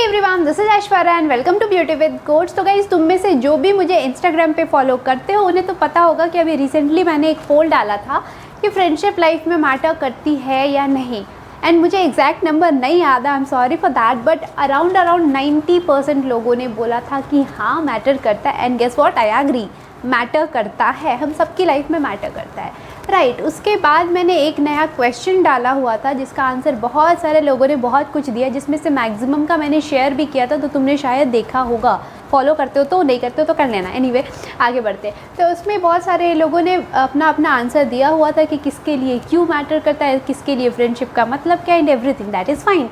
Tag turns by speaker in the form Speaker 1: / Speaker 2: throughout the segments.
Speaker 1: Everyone, this is Aishwarya and welcome to beauty with coach. तो guys, तुम में से जो भी मुझे इंस्टाग्राम पे फॉलो करते हो उन्हें तो पता होगा कि अभी रिसेंटली मैंने एक पोल डाला था कि फ्रेंडशिप लाइफ में मैटर करती है या नहीं। एंड मुझे एग्जैक्ट नंबर नहीं याद है, I am sorry for that, but around 90% लोगों ने बोला था कि हाँ मैटर करता है। And guess what, I agree, matter करता है, हम सबकी लाइफ में मैटर करता है, राइट। उसके बाद मैंने एक नया क्वेश्चन डाला हुआ था जिसका आंसर बहुत सारे लोगों ने बहुत कुछ दिया, जिसमें से मैक्सिमम का मैंने शेयर भी किया था, तो तुमने शायद देखा होगा। फॉलो करते हो तो, नहीं करते हो तो कर लेना। एनीवे, आगे बढ़ते। तो उसमें बहुत सारे लोगों ने अपना अपना आंसर दिया हुआ था कि किसके लिए क्यों मैटर करता है, किसके लिए फ्रेंडशिप का मतलब क्या, and everything, that is fine.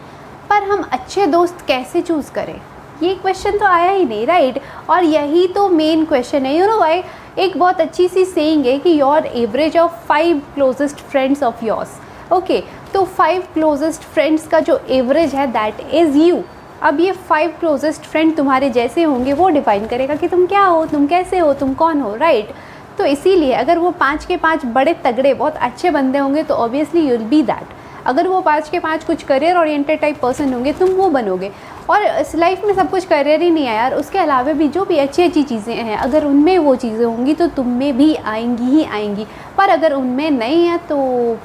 Speaker 1: पर हम अच्छे दोस्त कैसे चूज़ करें, ये क्वेश्चन तो आया ही नहीं, राइट। और यही तो मेन क्वेश्चन है। यू नो व्हाई, एक बहुत अच्छी सी सेइंग है कि your average of 5 closest friends of yours. Okay, तो 5 क्लोजेस्ट फ्रेंड्स का जो एवरेज है दैट इज़ यू। अब ये 5 क्लोजेस्ट फ्रेंड तुम्हारे जैसे होंगे, वो डिफाइन करेगा कि तुम क्या हो, तुम कैसे हो, तुम कौन हो, राइट। तो इसीलिए अगर वो 5 के 5 बड़े तगड़े बहुत अच्छे बंदे होंगे तो obviously you will be that. अगर वो 5 के 5 कुछ करियर ओरिएंटेड टाइप पर्सन होंगे, तुम वो बनोगे। और इस लाइफ में सब कुछ करियर ही नहीं है यार, उसके अलावा भी जो भी अच्छी अच्छी चीज़ें हैं, अगर उनमें वो चीज़ें होंगी तो तुम में भी आएंगी ही आएंगी। पर अगर उनमें नहीं है तो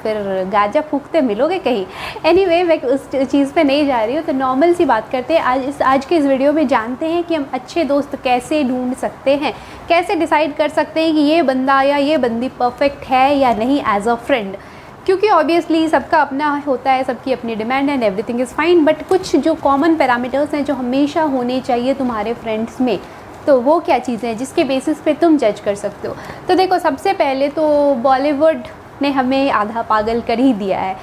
Speaker 1: फिर गाजा फूकते मिलोगे कहीं। एनीवे, मैं उस चीज़ पे नहीं जा रही हूँ। तो नॉर्मल सी बात करते हैं। आज के इस वीडियो में जानते हैं कि हम अच्छे दोस्त कैसे ढूंढ सकते हैं, कैसे डिसाइड कर सकते हैं कि ये बंदा या ये बंदी परफेक्ट है या नहीं एज अ फ्रेंड। क्योंकि ऑब्वियसली सबका अपना होता है, सबकी अपनी demand and everything is fine, but कुछ जो कॉमन पैरामीटर्स हैं जो हमेशा होने चाहिए तुम्हारे फ्रेंड्स में, तो वो क्या चीज़ें हैं जिसके बेसिस पे तुम जज कर सकते हो। तो देखो, सबसे पहले तो बॉलीवुड ने हमें आधा पागल कर ही दिया है।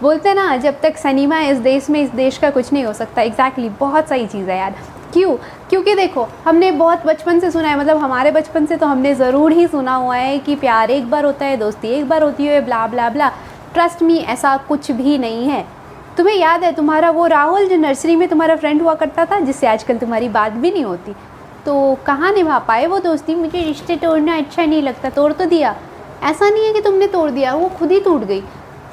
Speaker 1: बोलते हैं ना, जब तक सिनेमा है इस देश में, इस देश का कुछ नहीं हो सकता। एग्जैक्टली, बहुत सही चीज़ है यार। क्यों? क्योंकि देखो, हमने बहुत बचपन से सुना है, मतलब हमारे बचपन से तो हमने ज़रूर ही सुना हुआ है कि प्यार एक बार होता है, दोस्ती एक बार होती है, ब्ला ब्ला ब्ला। ट्रस्ट मी, ऐसा कुछ भी नहीं है। तुम्हें याद है तुम्हारा वो राहुल जो नर्सरी में तुम्हारा फ्रेंड हुआ करता था, जिससे आजकल तुम्हारी बात भी नहीं होती, तो कहाँ निभा पाए वो दोस्ती। मुझे रिश्ते तोड़ना अच्छा नहीं लगता, तोड़ तो दिया। ऐसा नहीं है कि तुमने तोड़ दिया, वो खुद ही टूट गई।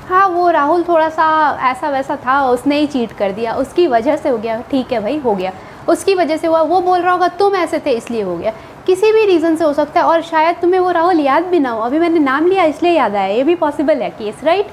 Speaker 1: हाँ, वो राहुल थोड़ा सा ऐसा वैसा था, उसने ही चीट कर दिया, उसकी वजह से हो गया। ठीक है भाई, हो गया, उसकी वजह से हुआ। वो बोल रहा होगा तुम ऐसे थे इसलिए हो गया, किसी भी रीज़न से हो सकता है। और शायद तुम्हें वो राहुल याद भी ना हो, अभी मैंने नाम लिया इसलिए याद आया, ये भी पॉसिबल है केस, राइट।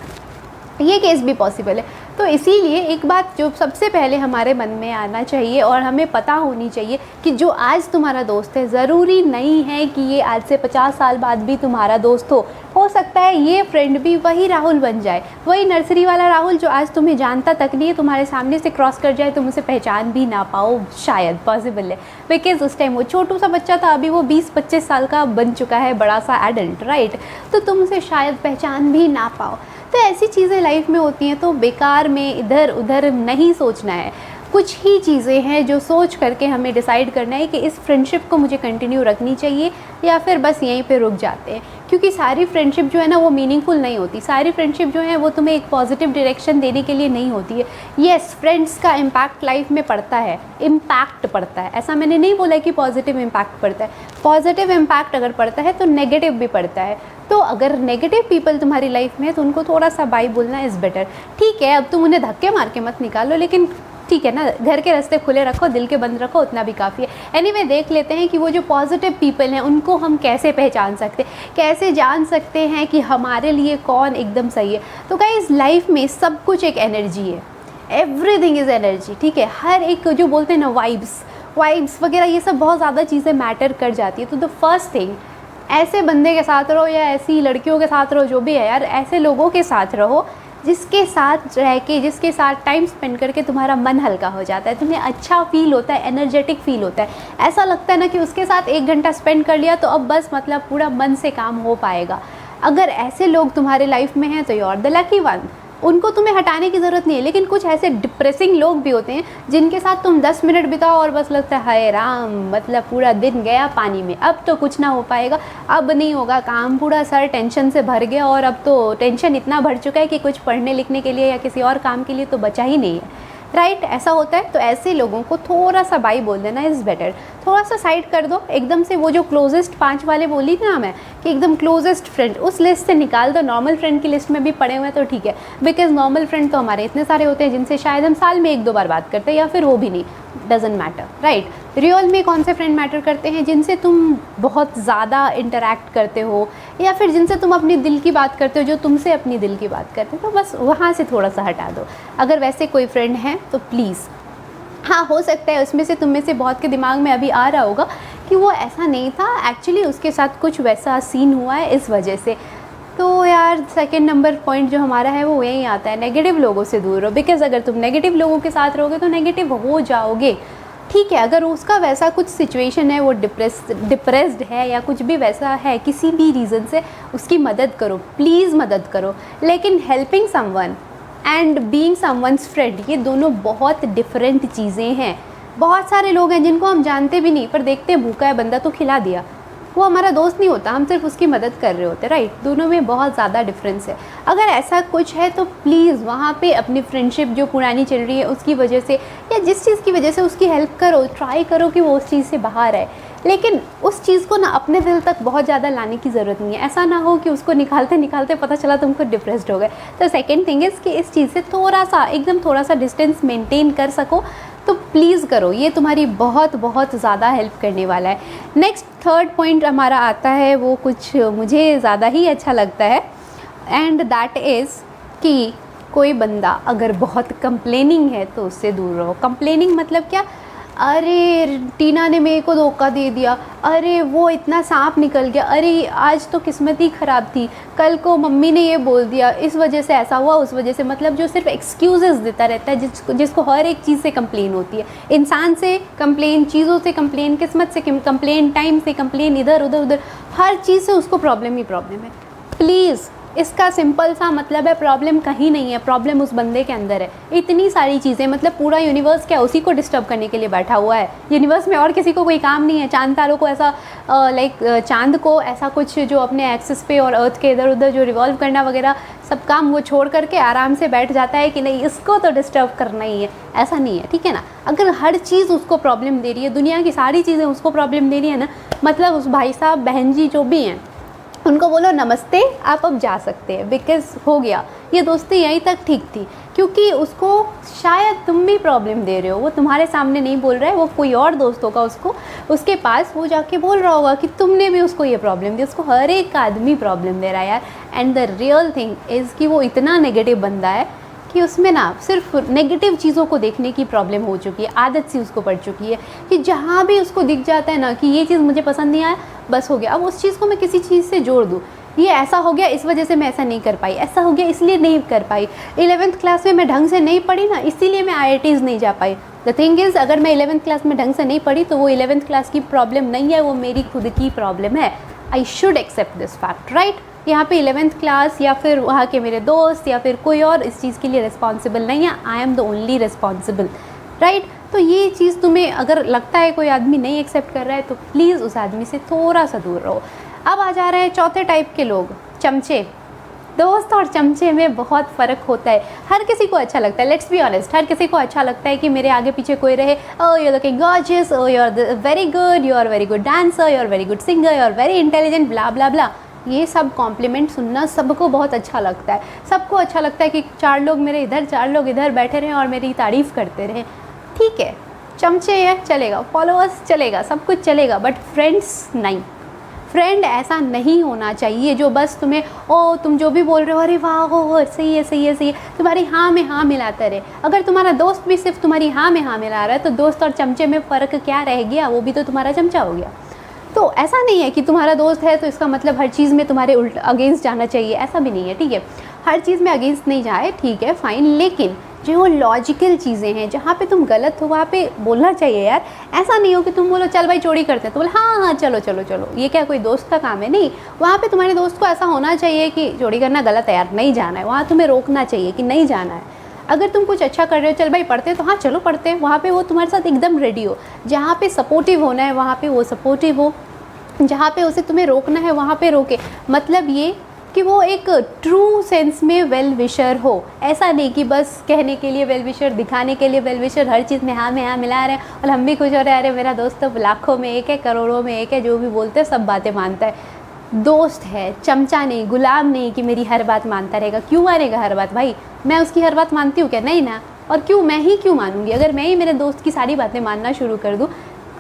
Speaker 1: ये केस भी पॉसिबल है। तो इसीलिए एक बात जो सबसे पहले हमारे मन में आना चाहिए और हमें पता होनी चाहिए कि जो आज तुम्हारा दोस्त है, ज़रूरी नहीं है कि ये आज से 50 साल बाद भी तुम्हारा दोस्त हो सकता है ये फ्रेंड भी वही राहुल बन जाए, वही नर्सरी वाला राहुल जो आज तुम्हें जानता तक नहीं है, तुम्हारे सामने से क्रॉस कर जाए, तुम उसे पहचान भी ना पाओ। शायद पॉसिबल है, बिकॉज उस टाइम वो छोटू सा बच्चा था, अभी वो 20-25 साल का बन चुका है, बड़ा सा एडल्ट, राइट। तो तुम उसे शायद पहचान भी ना पाओ। तो ऐसी चीज़ें लाइफ में होती हैं, तो बेकार में इधर उधर नहीं सोचना है। कुछ ही चीज़ें हैं जो सोच करके हमें डिसाइड करना है कि इस फ्रेंडशिप को मुझे कंटिन्यू रखनी चाहिए या फिर बस यहीं पे रुक जाते हैं। क्योंकि सारी फ्रेंडशिप जो है ना वो मीनिंगफुल नहीं होती। सारी फ्रेंडशिप जो है वो तुम्हें एक पॉजिटिव डायरेक्शन देने के लिए नहीं होती है। येस, फ्रेंड्स का इम्पैक्ट लाइफ में पड़ता है, इम्पैक्ट पड़ता है, ऐसा मैंने नहीं बोला कि पॉजिटिव इम्पैक्ट पड़ता है। पॉजिटिव इम्पैक्ट अगर पड़ता है तो नेगेटिव भी पड़ता है। तो अगर नेगेटिव पीपल तुम्हारी लाइफ में है तो उनको थोड़ा सा बाय बोलना इज़ बेटर। ठीक है, अब तुम उन्हें धक्के मार के मत निकालो, लेकिन ठीक है ना, घर के रास्ते खुले रखो, दिल के बंद रखो, उतना भी काफ़ी है। एनीवे, देख लेते हैं कि वो जो पॉजिटिव पीपल हैं उनको हम कैसे पहचान सकते हैं, कैसे जान सकते हैं कि हमारे लिए कौन एकदम सही है। तो गाइस, लाइफ में सब कुछ एक एनर्जी है, एवरीथिंग इज़ एनर्जी, ठीक है। हर एक जो बोलते हैं ना वाइब्स वगैरह, ये सब बहुत ज़्यादा चीज़ें मैटर कर जाती है। तो द फर्स्ट थिंग, ऐसे बंदे के साथ रहो या ऐसी लड़कियों के साथ रहो, जो भी है यार, ऐसे लोगों के साथ रहो जिसके साथ रह के, जिसके साथ टाइम स्पेंड करके तुम्हारा मन हल्का हो जाता है, तुम्हें अच्छा फील होता है, एनर्जेटिक फील होता है। ऐसा लगता है ना कि उसके साथ 1 घंटा स्पेंड कर लिया तो अब बस मतलब पूरा मन से काम हो पाएगा। अगर ऐसे लोग तुम्हारे लाइफ में हैं तो you are the lucky one. उनको तुम्हें हटाने की ज़रूरत नहीं है। लेकिन कुछ ऐसे डिप्रेसिंग लोग भी होते हैं जिनके साथ तुम 10 मिनट बिताओ और बस लगता है हाय राम, मतलब पूरा दिन गया पानी में, अब तो कुछ ना हो पाएगा, अब नहीं होगा काम, पूरा सर टेंशन से भर गया और अब तो टेंशन इतना बढ़ चुका है कि कुछ पढ़ने लिखने के लिए या किसी और काम के लिए तो बचा ही नहीं है, राइट। ऐसा होता है। तो ऐसे लोगों को थोड़ा सा बाय बोल देना इज़ बेटर। थोड़ा सा साइड कर दो, एकदम से वो जो क्लोजेस्ट 5 वाले बोली ना मैं, कि एकदम क्लोजेस्ट फ्रेंड उस लिस्ट से निकाल दो। नॉर्मल फ्रेंड की लिस्ट में भी पड़े हुए हैं तो ठीक है, बिकॉज नॉर्मल फ्रेंड तो हमारे इतने सारे होते हैं जिनसे शायद हम साल में 1-2 बार बात करते हैं, या फिर वो भी नहीं, डजेंट मैटर, राइट। रियल में कौन से फ्रेंड मैटर करते हैं? जिनसे तुम बहुत ज़्यादा इंटरेक्ट करते हो, या फिर जिनसे तुम अपनी दिल की बात करते हो, जो तुमसे अपनी दिल की बात करते हो, तो बस वहाँ से थोड़ा सा हटा दो। अगर वैसे कोई फ्रेंड हैं तो प्लीज़, हाँ हो सकता है उसमें से तुम में से बहुत के दिमाग में अभी आ रहा होगा कि वो ऐसा नहीं था, एक्चुअली उसके साथ कुछ वैसा सीन हुआ है इस वजह से। तो यार सेकंड नंबर पॉइंट जो हमारा है वो यही आता है, नेगेटिव लोगों से दूर रहो। बिकॉज़ अगर तुम नेगेटिव लोगों के साथ रहोगे तो नेगेटिव हो जाओगे, ठीक है। अगर उसका वैसा कुछ सिचुएशन है, वो डिप्रेस्ड है या कुछ भी वैसा है, किसी भी रीज़न से उसकी मदद करो, प्लीज़ मदद करो। लेकिन helping someone and being someone's friend, ये दोनों बहुत डिफरेंट चीज़ें हैं। बहुत सारे लोग हैं जिनको हम जानते भी नहीं, पर देखते हैं भूखा है बंदा तो खिला दिया, वो हमारा दोस्त नहीं होता, हम सिर्फ उसकी मदद कर रहे होते, राइट। दोनों में बहुत ज़्यादा डिफरेंस है। अगर ऐसा कुछ है तो प्लीज़ वहाँ पे अपनी फ्रेंडशिप जो पुरानी चल रही है उसकी वजह से या जिस चीज़ की वजह से उसकी हेल्प करो, ट्राई करो कि वो उस चीज़ से बाहर आए। लेकिन उस चीज़ को ना अपने दिल तक बहुत ज़्यादा लाने की ज़रूरत नहीं है। ऐसा ना हो कि उसको निकालते निकालते पता चला तुम खुद डिप्रेस्ड हो गए। तो सेकेंड थिंग इज़ कि इस चीज़ से थोड़ा सा, एकदम थोड़ा सा डिस्टेंस मेंटेन कर सको तो प्लीज़ करो, ये तुम्हारी बहुत बहुत ज़्यादा हेल्प करने वाला है। नेक्स्ट थर्ड पॉइंट हमारा आता है, वो कुछ मुझे ज़्यादा ही अच्छा लगता है, एंड दैट इज़ कि कोई बंदा अगर बहुत कंप्लेनिंग है तो उससे दूर रहो। कंप्लेनिंग मतलब क्या? अरे टीना ने मेरे को धोखा दे दिया, अरे वो इतना सांप निकल गया, अरे आज तो किस्मत ही ख़राब थी, कल को मम्मी ने ये बोल दिया, इस वजह से ऐसा हुआ, उस वजह से, मतलब जो सिर्फ एक्सक्यूज़ेस देता रहता है, जिसको हर एक चीज़ से कंप्लेन होती है। इंसान से कंप्लेन, चीज़ों से कंप्लेन, किस्मत से कंप्लेन, टाइम से कंप्लेन, इधर उधर उधर, हर चीज़ से उसको प्रॉब्लम ही प्रॉब्लम है। प्लीज़, इसका सिंपल सा मतलब है प्रॉब्लम कहीं नहीं है, प्रॉब्लम उस बंदे के अंदर है। इतनी सारी चीज़ें, मतलब पूरा यूनिवर्स क्या उसी को डिस्टर्ब करने के लिए बैठा हुआ है? यूनिवर्स में और किसी को कोई काम नहीं है? चांद तारों को ऐसा चांद को ऐसा कुछ जो अपने एक्सिस पे और अर्थ के इधर उधर जो रिवॉल्व करना वगैरह सब काम वो छोड़ करके आराम से बैठ जाता है कि नहीं इसको तो डिस्टर्ब करना ही है? ऐसा नहीं है, ठीक है ना। अगर हर चीज़ उसको प्रॉब्लम दे रही है, दुनिया की सारी चीज़ें उसको प्रॉब्लम दे रही है ना, मतलब उस भाई साहब बहन जी जो भी हैं उनको बोलो नमस्ते, आप अब जा सकते हैं। बिकॉज़ हो गया, ये दोस्ती यहीं तक ठीक थी, क्योंकि उसको शायद तुम भी प्रॉब्लम दे रहे हो, वो तुम्हारे सामने नहीं बोल रहा है, वो कोई और दोस्त होगा उसको, उसके पास वो जाके बोल रहा होगा कि तुमने भी उसको ये प्रॉब्लम दी। उसको हर एक आदमी प्रॉब्लम दे रहा है यार। And the real thing is कि वो इतना नेगेटिव बंदा है कि उसमें ना सिर्फ नेगेटिव चीज़ों को देखने की प्रॉब्लम हो चुकी है, आदत सी उसको पड़ चुकी है कि जहाँ भी उसको दिख जाता है ना कि ये चीज़ मुझे पसंद नहीं आया, बस हो गया, अब उस चीज़ को मैं किसी चीज़ से जोड़ दूँ, ये ऐसा हो गया इस वजह से मैं ऐसा नहीं कर पाई, ऐसा हो गया इसलिए नहीं कर पाई, 11th क्लास में मैं ढंग से नहीं पढ़ी ना इसीलिए मैं IITs नहीं जा पाई। द थिंग इज़, अगर मैं 11th क्लास में ढंग से नहीं पढ़ी तो वो 11th क्लास की प्रॉब्लम नहीं है, वो मेरी खुद की प्रॉब्लम है। I should accept this fact, right. यहाँ पे 11th क्लास या फिर वहाँ के मेरे दोस्त या फिर कोई और इस चीज़ के लिए रिस्पॉन्सिबल नहीं है, I am the only responsible, right. तो ये चीज़ तुम्हें अगर लगता है कोई आदमी नहीं एक्सेप्ट कर रहा है तो प्लीज़ उस आदमी से थोड़ा सा दूर रहो। अब आ जा रहे हैं चौथे टाइप के लोग, चमचे। दोस्त और चमचे में बहुत फ़र्क होता है। हर किसी को अच्छा लगता है, लेट्स बी ऑनेस्ट, हर किसी को अच्छा लगता है कि मेरे आगे पीछे कोई रहे, oh you are looking gorgeous, oh you are very good, you are very good dancer, you are very good singer, you are very intelligent, blah blah blah. ये सब कॉम्प्लीमेंट सुनना सबको बहुत अच्छा लगता है। सबको अच्छा लगता है कि 4 लोग मेरे इधर, 4 लोग इधर बैठे रहें और मेरी तारीफ़ करते रहें, ठीक है। चमचे है चलेगा, फॉलोअर्स चलेगा, सब कुछ चलेगा, बट फ्रेंड्स नहीं। फ्रेंड ऐसा नहीं होना चाहिए जो बस तुम्हें ओ तुम जो भी बोल रहे हो अरे वाह हो सही है सही है सही है, तुम्हारी हाँ में हाँ मिलाता रहे। अगर तुम्हारा दोस्त भी सिर्फ तुम्हारी हाँ में हाँ मिला रहा है तो दोस्त और चमचे में फ़र्क क्या रह गया? वो भी तो तुम्हारा चमचा हो गया। तो ऐसा नहीं है कि तुम्हारा दोस्त है तो इसका मतलब हर चीज़ में तुम्हारे अगेंस्ट जाना चाहिए, ऐसा भी नहीं है, ठीक है। हर चीज़ में अगेंस्ट नहीं जाए, ठीक है फाइन, लेकिन जो लॉजिकल चीज़ें हैं जहाँ पे तुम गलत हो वहाँ पे बोलना चाहिए यार। ऐसा नहीं हो कि तुम बोलो चल भाई चोरी करते हैं तो बोले हाँ हाँ चलो चलो चलो, ये क्या कोई दोस्त का काम है? नहीं, वहाँ पे तुम्हारे दोस्त को ऐसा होना चाहिए कि चोरी करना गलत है यार, नहीं जाना है, वहाँ तुम्हें रोकना चाहिए कि नहीं जाना है। अगर तुम कुछ अच्छा कर रहे हो, चल भाई पढ़ते तो हाँ चलो पढ़ते हैं, वहाँ पे वो तुम्हारे साथ एकदम रेडी हो। जहाँ पे सपोर्टिव होना है वहाँ पे वो सपोर्टिव हो, जहाँ पे उसे तुम्हें रोकना है वहाँ पे रोके। मतलब ये कि वो एक ट्रू सेंस में वेल विशर हो, ऐसा नहीं कि बस कहने के लिए वेल विशर, दिखाने के लिए वेल विशर, हर चीज़ में हाँ मिला रहे हैं और हम भी खुश हो रहे हैं, अरे मेरा दोस्त तो लाखों में एक है, करोड़ों में एक है, जो भी बोलते हैं सब बातें मानता है। दोस्त है, चमचा नहीं, गुलाम नहीं कि मेरी हर बात मानता रहेगा। क्यों मानेगा हर बात? भाई मैं उसकी हर बात मानती हूँ क्या? नहीं ना, और क्यों मैं ही क्यों मानूंगी? अगर मैं ही मेरे दोस्त की सारी बातें मानना शुरू कर दूँ,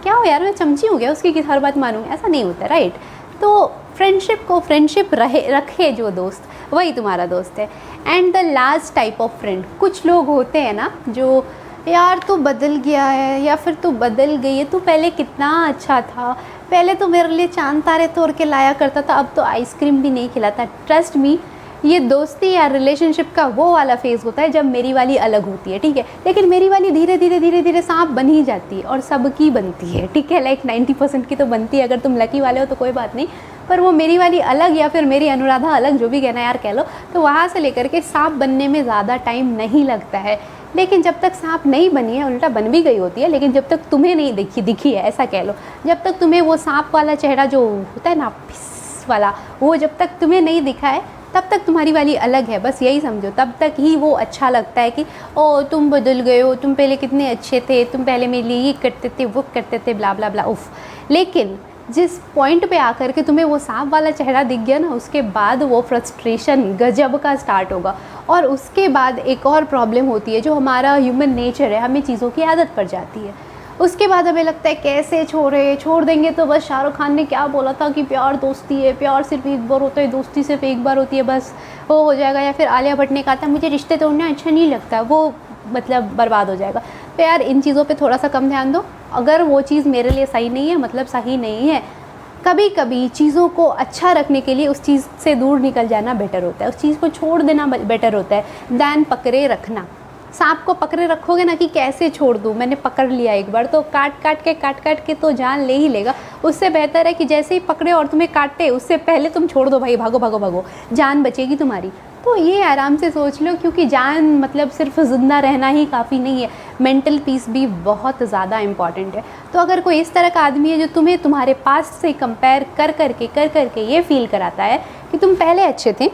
Speaker 1: क्या हो यार, मैं चमची हूँ क्या उसकी कि हर बात मानूंगी? ऐसा नहीं होता, राइट? तो फ्रेंडशिप रखे जो दोस्त, वही तुम्हारा दोस्त है। And the last type of friend, कुछ लोग होते हैं ना जो यार तू बदल गया है या फिर तू बदल गई है, तू पहले कितना अच्छा था, पहले तो मेरे लिए चांद तारे तोड़ के लाया करता था, अब तो आइसक्रीम भी नहीं खिलाता। ट्रस्ट मी, ये दोस्ती या रिलेशनशिप का वो वाला फेज़ होता है जब मेरी वाली अलग होती है, ठीक है? लेकिन मेरी वाली धीरे धीरे धीरे धीरे सांप बन ही जाती है, और सबकी बनती है, ठीक है? लाइक 90% की तो बनती है, अगर तुम लकी वाले हो तो कोई बात नहीं, पर वो मेरी वाली अलग या फिर मेरी अनुराधा अलग, जो भी कहना यार कह लो, तो वहाँ से लेकर के सांप बनने में ज़्यादा टाइम नहीं लगता है। लेकिन जब तक सांप नहीं बनी है, उल्टा बन भी गई होती है, लेकिन जब तक तुम्हें नहीं दिखी है, ऐसा कह लो, जब तक तुम्हें वो सांप वाला चेहरा जो होता है ना फिस वाला, वो जब तक तुम्हें नहीं दिखा है, तब तक तुम्हारी वाली अलग है, बस यही समझो। तब तक ही वो अच्छा लगता है कि ओ तुम बदल गए हो, तुम पहले कितने अच्छे थे, तुम पहले मेरे लिए ये करते थे, वो करते थे, ब्ला ब्ला ब्ला, उफ। लेकिन जिस पॉइंट पे आकर के तुम्हें वो सांप वाला चेहरा दिख गया ना, उसके बाद वो फ्रस्ट्रेशन गजब का स्टार्ट होगा। और उसके बाद एक और प्रॉब्लम होती है, जो हमारा ह्यूमन नेचर है, हमें चीज़ों की आदत पड़ जाती है। उसके बाद हमें लगता है कैसे छोड़ देंगे, तो बस शाहरुख खान ने क्या बोला था कि प्यार दोस्ती है, प्यार सिर्फ एक बार होता है, दोस्ती सिर्फ एक बार होती है, बस वो हो जाएगा। या फिर आलिया भट्ट ने कहा था मुझे रिश्ते तोड़ना अच्छा नहीं लगता, वो मतलब बर्बाद हो जाएगा। तो यार इन चीज़ों पे थोड़ा सा कम ध्यान दो। अगर वो चीज़ मेरे लिए सही नहीं है, मतलब सही नहीं है। कभी कभी चीज़ों को अच्छा रखने के लिए उस चीज़ से दूर निकल जाना बेटर होता है, उस चीज़ को छोड़ देना बेटर होता है दैन पकड़े रखना। सांप को पकड़े रखोगे ना कि कैसे छोड़ दूँ, मैंने पकड़ लिया एक बार तो काट काट के तो जान ले ही लेगा। उससे बेहतर है कि जैसे ही पकड़े और तुम्हें काटे, उससे पहले तुम छोड़ दो भाई, भागो भागो भागो, जान बचेगी तुम्हारी। तो ये आराम से सोच लो, क्योंकि जान मतलब सिर्फ ज़िंदा रहना ही काफ़ी नहीं है, मेंटल पीस भी बहुत ज़्यादा इम्पॉर्टेंट है। तो अगर कोई इस तरह का आदमी है जो तुम्हें तुम्हारे पास्ट से कंपेयर कर करके ये फील कराता है कि तुम पहले अच्छे थे,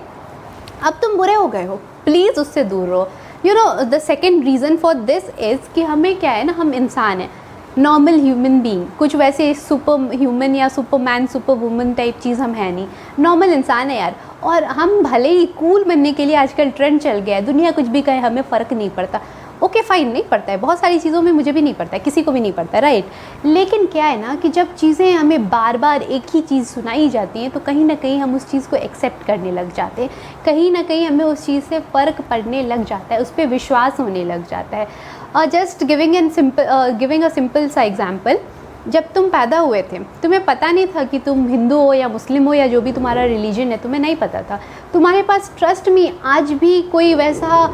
Speaker 1: अब तुम बुरे हो गए हो, प्लीज़ उससे दूर रहो। You know the second reason for this is कि हमें क्या है ना, हम इंसान हैं, नॉर्मल ह्यूमन बीइंग, कुछ वैसे सुपर ह्यूमन या सुपरमैन सुपर वुमन टाइप चीज़ हम है नहीं, नॉर्मल इंसान है यार। और हम भले ही कूल बनने के लिए आजकल ट्रेंड चल गया है, दुनिया कुछ भी कहे हमें फ़र्क नहीं पड़ता। ओके फाइन, नहीं पड़ता है, बहुत सारी चीज़ों में मुझे भी नहीं पड़ता है, किसी को भी नहीं पड़ता है, राइट। लेकिन क्या है ना कि जब चीज़ें हमें बार बार एक ही चीज़ सुनाई जाती हैं, तो कहीं ना कहीं हम उस चीज़ को एक्सेप्ट करने लग जाते हैं, कहीं ना कहीं हमें उस चीज़ से फ़र्क पड़ने लग जाता है, उस पर विश्वास होने लग जाता है। जस्ट गिविंग अ सिंपल सा एग्जाम्पल, जब तुम पैदा हुए थे, तुम्हें पता नहीं था कि तुम हिंदू हो या मुस्लिम हो या जो भी तुम्हारा रिलीजन है, तुम्हें नहीं पता था। तुम्हारे पास ट्रस्ट में आज भी कोई वैसा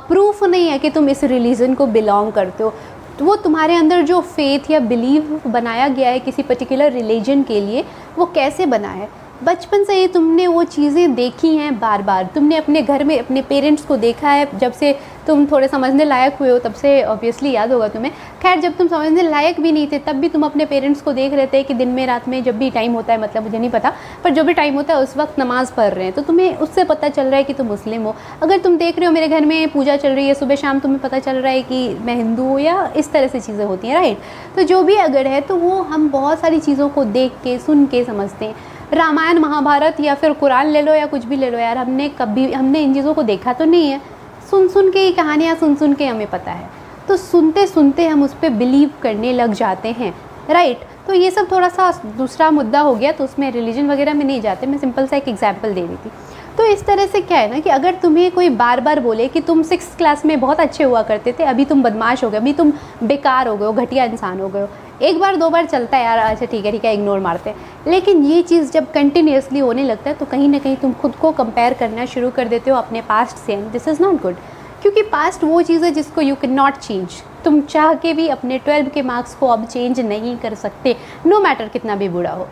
Speaker 1: प्रूफ नहीं है कि तुम इस रिलीजन को बिलोंग करते हो। तो वो तुम्हारे अंदर जो फेथ या बिलीव बनाया गया है किसी पर्टिकुलर रिलीजन के लिए, वो कैसे बना है? बचपन से ही तुमने वो चीज़ें देखी हैं बार बार, तुमने अपने घर में अपने पेरेंट्स को देखा है, जब से तुम थोड़े समझने लायक हुए हो तब से ऑब्वियसली याद होगा तुम्हें। खैर जब तुम समझने लायक भी नहीं थे तब भी तुम अपने पेरेंट्स को देख रहे थे कि दिन में रात में जब भी टाइम होता है, मतलब मुझे नहीं पता, पर जो भी टाइम होता है उस वक्त नमाज़ पढ़ रहे हैं, तो तुम्हें उससे पता चल रहा है कि तुम मुस्लिम हो। अगर तुम देख रहे हो मेरे घर में पूजा चल रही है सुबह शाम, तुम्हें पता चल रहा है कि मैं हिंदू हूँ, या इस तरह से चीज़ें होती हैं, राइट। तो जो भी अगर है तो वो हम बहुत सारी चीज़ों को देख के सुन के समझते हैं। रामायण महाभारत या फिर कुरान ले लो या कुछ भी ले लो यार, हमने इन चीज़ों को देखा तो नहीं है, सुन के ही कहानियाँ सुन के हमें पता है, तो सुनते सुनते हम उस पर बिलीव करने लग जाते हैं, राइट। तो ये सब थोड़ा सा दूसरा मुद्दा हो गया, तो उसमें रिलीजन वगैरह में नहीं जाते, मैं सिंपल सा एक एग्जांपल दे रही थी। तो इस तरह से क्या है ना कि अगर तुम्हें कोई बार बार बोले कि तुम 6th क्लास में बहुत अच्छे हुआ करते थे, अभी तुम बदमाश हो गए, अभी तुम बेकार हो गए हो, घटिया इंसान हो गए हो, एक बार दो बार चलता है यार, अच्छा ठीक है इग्नोर मारते हैं। लेकिन ये चीज़ जब कंटिन्यूसली होने लगता है तो कहीं ना कहीं तुम खुद को कंपेयर करना शुरू कर देते हो अपने पास्ट से, and this is not good. क्योंकि पास्ट वो चीज़ है जिसको यू कैन नॉट चेंज, तुम चाह के भी अपने 12 के मार्क्स को अब चेंज नहीं कर सकते, नो मैटर कितना भी बुरा हो।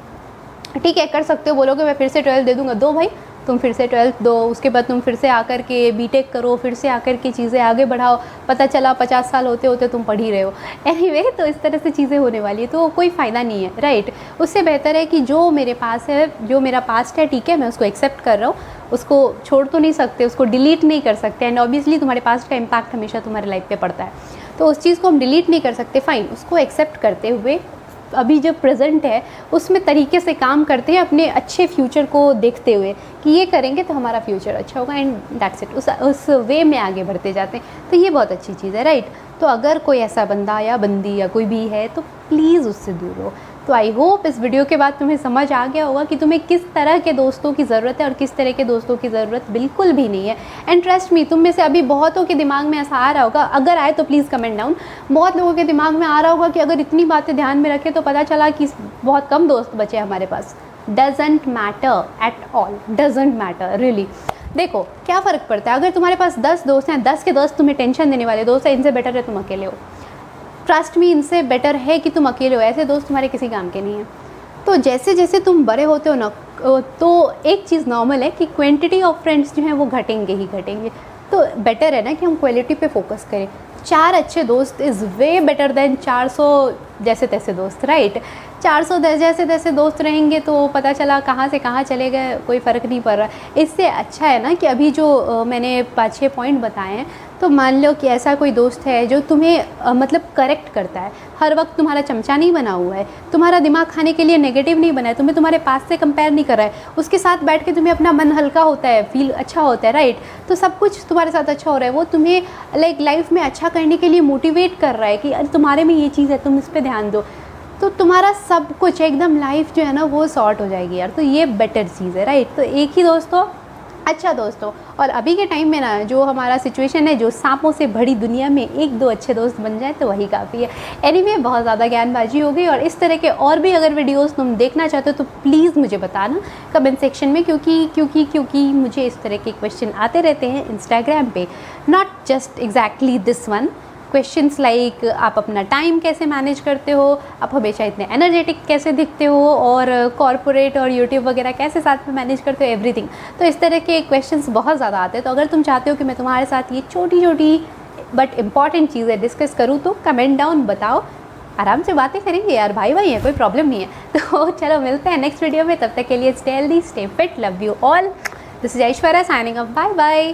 Speaker 1: ठीक है कर सकते हो, बोलोगे मैं फिर से 12 दे दूँगा, दो भाई, तुम फिर से 12th दो, उसके बाद तुम फिर से आकर के बीटेक करो, फिर से आकर के चीज़ें आगे बढ़ाओ, पता चला 50 साल होते होते तुम पढ़ ही रहे हो। एनीवे तो इस तरह से चीज़ें होने वाली है, तो कोई फ़ायदा नहीं है, राइट। उससे बेहतर है कि जो मेरे पास है, जो मेरा पास्ट है, ठीक है मैं उसको एक्सेप्ट कर रहा हूँ, उसको छोड़ तो नहीं सकते, उसको डिलीट नहीं कर सकते, एंड ऑब्वियसली तुम्हारे पास्ट का इम्पैक्ट हमेशा तुम्हारे लाइफ पे पड़ता है, तो उस चीज़ को हम डिलीट नहीं कर सकते, फ़ाइन, उसको एक्सेप्ट करते हुए अभी जो प्रेजेंट है उसमें तरीके से काम करते हैं, अपने अच्छे फ्यूचर को देखते हुए कि ये करेंगे तो हमारा फ्यूचर अच्छा होगा, एंड दैट्स इट, उस वे में आगे बढ़ते जाते हैं। तो ये बहुत अच्छी चीज़ है, राइट। तो अगर कोई ऐसा बंदा या बंदी या कोई भी है तो प्लीज़ उससे दूर हो। तो आई होप इस वीडियो के बाद तुम्हें समझ आ गया होगा कि तुम्हें किस तरह के दोस्तों की ज़रूरत है और किस तरह के दोस्तों की ज़रूरत बिल्कुल भी नहीं है। एंड ट्रस्ट मी, तुम में से अभी बहुतों के दिमाग में ऐसा आ रहा होगा, अगर आए तो प्लीज़ कमेंट डाउन, बहुत लोगों के दिमाग में आ रहा होगा कि अगर इतनी बातें ध्यान में रखें तो पता चला कि बहुत कम दोस्त बचे हमारे पास। Doesn't matter at all, doesn't matter really. देखो क्या फ़र्क पड़ता है, अगर तुम्हारे पास 10 दोस्त हैं, 10 के 10 तुम्हें टेंशन देने वाले दोस्त हैं, इनसे बेटर है तुम अकेले हो। ट्रस्ट मी, इनसे बेटर है कि तुम अकेले हो, ऐसे दोस्त तुम्हारे किसी काम के नहीं हैं। तो जैसे जैसे तुम बड़े होते हो ना, तो एक चीज़ नॉर्मल है कि क्वांटिटी ऑफ फ्रेंड्स जो हैं वो घटेंगे ही घटेंगे। तो बेटर है ना कि हम क्वालिटी पे फोकस करें। 4 अच्छे दोस्त इज़ वे बेटर देन 400 जैसे तैसे दोस्त, राइट। 400 जैसे तैसे दोस्त रहेंगे तो पता चला कहाँ से कहाँ चले गए, कोई फ़र्क नहीं पड़ रहा। इससे अच्छा है ना कि अभी जो मैंने 5-6 पॉइंट बताए हैं, तो मान लो कि ऐसा कोई दोस्त है जो तुम्हें मतलब करेक्ट करता है, हर वक्त तुम्हारा चमचा नहीं बना हुआ है, तुम्हारा दिमाग खाने के लिए नेगेटिव नहीं बना है, तुम्हें तुम्हारे पास से कंपेयर नहीं कर रहा है, उसके साथ बैठ के तुम्हें अपना मन हल्का होता है, फील अच्छा होता है, राइट। तो सब कुछ तुम्हारे साथ अच्छा हो रहा है, वो तुम्हें लाइफ में अच्छा करने के लिए मोटिवेट कर रहा है कि अरे तुम्हारे में ये चीज़ है, तुम इस पर ध्यान दो, तो तुम्हारा सब कुछ एकदम लाइफ जो है ना वो सॉर्ट हो जाएगी यार। तो ये बेटर चीज़ है, राइट। तो एक ही दोस्तों, अच्छा दोस्तों। और अभी के टाइम में ना जो हमारा सिचुएशन है, जो सांपों से भरी दुनिया में 1-2 अच्छे दोस्त बन जाए तो वही काफ़ी है। एनीवे, बहुत ज़्यादा ज्ञानबाजी हो गई, और इस तरह के और भी अगर वीडियोस तुम देखना चाहते हो तो प्लीज़ मुझे बताना कमेंट सेक्शन में, क्योंकि मुझे इस तरह के क्वेश्चन आते रहते हैं इंस्टाग्राम पे, not just exactly this one. Questions like आप अपना टाइम कैसे मैनेज करते हो, आप हमेशा इतने एनर्जेटिक कैसे दिखते हो, और कॉर्पोरेट और यूट्यूब वगैरह कैसे साथ में मैनेज करते हो, एवरीथिंग। तो इस तरह के क्वेश्चंस बहुत ज़्यादा आते हैं। तो अगर तुम चाहते हो कि मैं तुम्हारे साथ ये छोटी छोटी बट इम्पॉर्टेंट चीज़ें डिस्कस करूँ तो कमेंट डाउन बताओ, आराम से बातें करेंगे यार, भाई भाई है, कोई प्रॉब्लम नहीं है। तो चलो मिलते हैं नेक्स्ट वीडियो में, तब तक के लिए stay healthy, stay fit, love you all. This is Aishwarya signing off, bye bye.